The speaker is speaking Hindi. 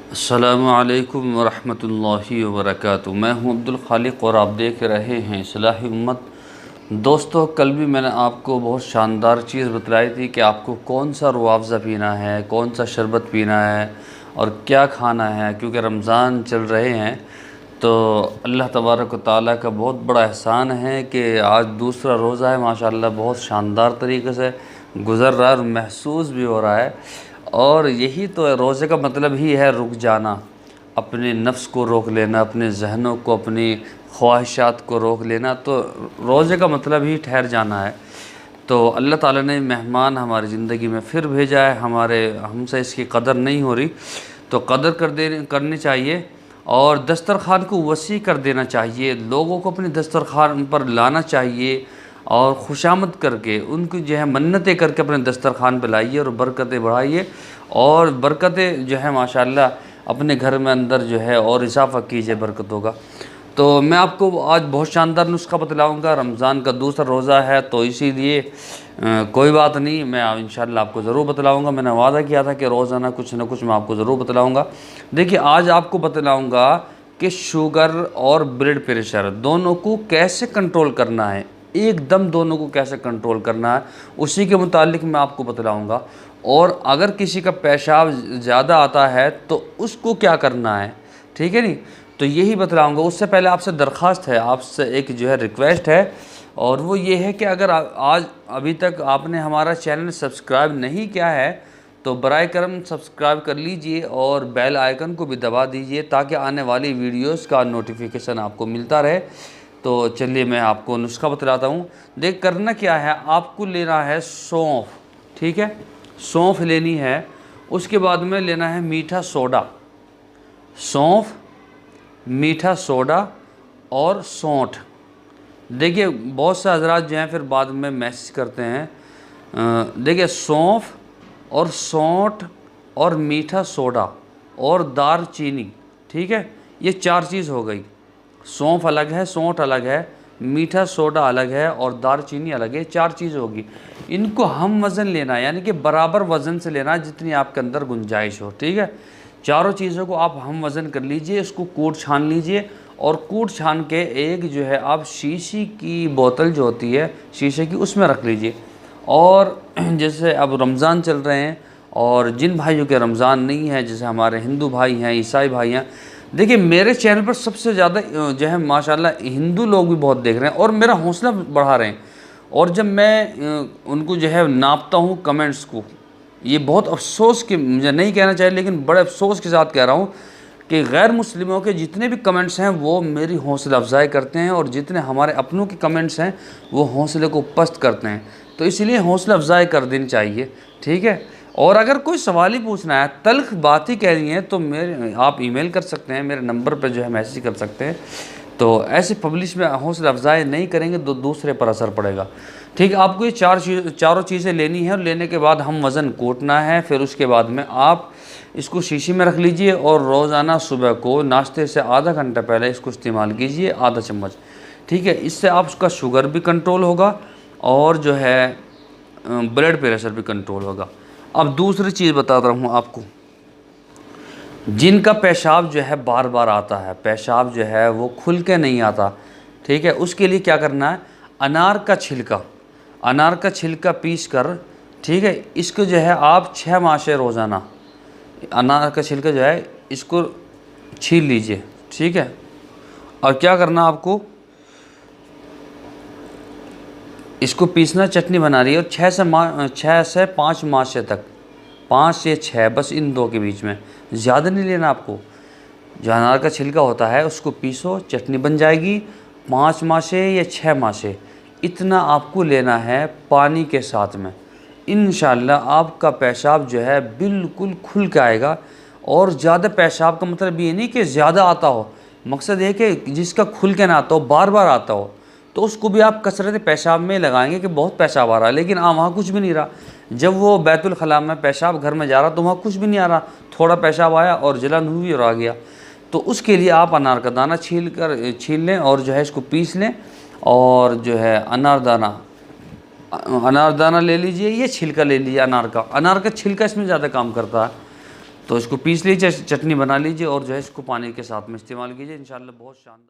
अस्सलामुअलैकुम वरहमतुल्लाहि वबरकातुहू। मैं हूं अब्दुल खालिक और आप देख रहे हैं इस्लाही उम्मत। दोस्तों, कल भी मैंने आपको बहुत शानदार चीज़ बतलाई थी कि आपको कौन सा रुआफ़ज़ा पीना है, कौन सा शरबत पीना है और क्या खाना है, क्योंकि रमज़ान चल रहे हैं। तो अल्लाह तबारक व तआला का बहुत बड़ा एहसान है कि आज दूसरा रोज़ा है, माशाअल्लाह बहुत शानदार तरीके से गुज़र रहा है और महसूस भी हो रहा है। और यही तो है, रोज़े का मतलब ही है रुक जाना, अपने नफ्स को रोक लेना, अपने जहनों को, अपनी ख्वाहिशात को रोक लेना। तो रोज़े का मतलब ही ठहर जाना है। तो अल्लाह ताला ने मेहमान हमारी ज़िंदगी में फिर भेजा है, हमसे इसकी कदर नहीं हो रही, तो कदर करनी चाहिए और दस्तरखान को वसी कर देना चाहिए। लोगों को अपने दस्तरखान पर लाना चाहिए और खुशामद करके उनको जो है मन्नतें करके अपने दस्तरखान पे लाइए और बरकतें बढ़ाइए और बरकतें जो है माशाअल्लाह अपने घर में अंदर जो है और इजाफ़ा कीजिए बरकतों का। तो मैं आपको आज बहुत शानदार नुस्खा बतलाऊँगा। रमज़ान का दूसरा रोज़ा है तो इसीलिए कोई बात नहीं, मैं इंशाअल्लाह आपको ज़रूर बतलाऊँगा। मैंने वादा किया था कि रोज़ाना कुछ ना कुछ मैं आपको ज़रूर बतलाऊँगा। देखिए, आज आपको बतलाऊँगा कि शुगर और ब्लड प्रेशर दोनों को कैसे कंट्रोल करना है, एकदम दोनों को कैसे कंट्रोल करना है, उसी के मुतालिक मैं आपको बतलाऊँगा। और अगर किसी का पेशाब ज़्यादा आता है तो उसको क्या करना है, ठीक है नहीं, तो यही बतलाऊँगा। उससे पहले आपसे दरख्वास्त है, आपसे एक जो है रिक्वेस्ट है, और वो ये है कि अगर आज अभी तक आपने हमारा चैनल सब्सक्राइब नहीं किया है तो बराए करम सब्सक्राइब कर लीजिए और बेल आइकन को भी दबा दीजिए ताकि आने वाली वीडियोस का नोटिफिकेशन आपको मिलता रहे। तो चलिए मैं आपको नुस्खा बतलाता हूँ। देख, करना क्या है, आपको लेना है सौंफ, ठीक है, सौंफ लेनी है। उसके बाद में लेना है मीठा सोडा, सौंफ, मीठा सोडा और सौंठ। देखिए, बहुत से हजरात जो हैं फिर बाद में मैसेज करते हैं। देखिए, सौंफ और सौंठ और मीठा सोडा और दार चीनी, ठीक है, ये चार चीज़ हो गई। सौंफ अलग है, सौंठ अलग है, मीठा सोडा अलग है और दार चीनी अलग है, चार चीज़ होगी। इनको हम वज़न लेना है, यानी कि बराबर वज़न से लेना है जितनी आपके अंदर गुंजाइश हो, ठीक है। चारों चीज़ों को आप हम वज़न कर लीजिए, इसको कूट छान लीजिए और कूट छान के एक जो है आप शीशी की बोतल जो होती है शीशे की, उसमें रख लीजिए। और जैसे अब रमज़ान चल रहे हैं और जिन भाइयों के रमज़ान नहीं है, जैसे हमारे हिंदू भाई हैं, ईसाई भाई हैं, देखिए मेरे चैनल पर सबसे ज़्यादा जो है माशाल्लाह हिंदू लोग भी बहुत देख रहे हैं और मेरा हौसला बढ़ा रहे हैं। और जब मैं उनको जो है नापता हूँ कमेंट्स को, ये बहुत अफसोस के, मुझे नहीं कहना चाहिए लेकिन बड़े अफसोस के साथ कह रहा हूँ कि गैर मुस्लिमों के जितने भी कमेंट्स हैं वो मेरी हौसला अफजाई करते हैं और जितने हमारे अपनों के कमेंट्स हैं वो हौसले को पस्त करते हैं। तो इसलिए हौसला अफजाई कर देनी चाहिए, ठीक है। और अगर कोई सवाल ही पूछना है, तल्ख बात ही कहनी है, तो मेरे आप ईमेल कर सकते हैं, मेरे नंबर पर जो है मैसेज कर सकते हैं। तो ऐसे पब्लिश में हौसला अफजाई नहीं करेंगे तो दूसरे पर असर पड़ेगा, ठीक है। आपको ये चारों चीज़ें लेनी है और लेने के बाद हम वज़न कूटना है। फिर उसके बाद में आप इसको शीशी में रख लीजिए और रोज़ाना सुबह को नाश्ते से आधा घंटा पहले इसको इस्तेमाल कीजिए, आधा चम्मच, ठीक है। इससे आपका शुगर भी कंट्रोल होगा और जो है ब्लड प्रेशर भी कंट्रोल होगा। अब दूसरी चीज़ बताता हूँ आपको, जिनका पेशाब जो है बार बार आता है, पेशाब जो है वो खुल के नहीं आता, ठीक है, उसके लिए क्या करना है, अनार का छिलका पीस कर, ठीक है, इसको जो है आप 6 माशे रोज़ाना अनार का छिलका जो है इसको छील लीजिए, ठीक है। और क्या करना आपको, इसको पीसना, चटनी बना रही है और 6 से 5 माशे तक, 5 से 6, बस इन दो के बीच में, ज़्यादा नहीं लेना आपको। जो अनार का छिलका होता है उसको पीसो, चटनी बन जाएगी, 5 माशे या 6 माशे इतना आपको लेना है पानी के साथ में। इंशाअल्लाह आपका पेशाब जो है बिल्कुल खुल के आएगा। और ज़्यादा पेशाब का मतलब ये नहीं कि ज़्यादा आता हो, मकसद ये कि जिसका खुल के ना आता हो, बार बार आता हो, तो उसको भी आप कसरत पेशाब में लगाएंगे कि बहुत पेशाब आ रहा है, लेकिन वहाँ कुछ भी नहीं रहा। जब वो बैतुल खला में पेशाब घर में जा रहा तो वहाँ कुछ भी नहीं आ रहा, थोड़ा पेशाब आया और जलन हुई और आ गया। तो उसके लिए आप अनार का दाना छील लें और जो है इसको पीस लें और जो है अनारदाना ले लीजिए, ये छिलका ले लीजिए अनार का छिलका इसमें ज़्यादा काम करता है। तो इसको पीस लीजिए, चटनी बना लीजिए और जो है इसको पानी के साथ में इस्तेमाल कीजिए, इंशाल्लाह बहुत शानदार।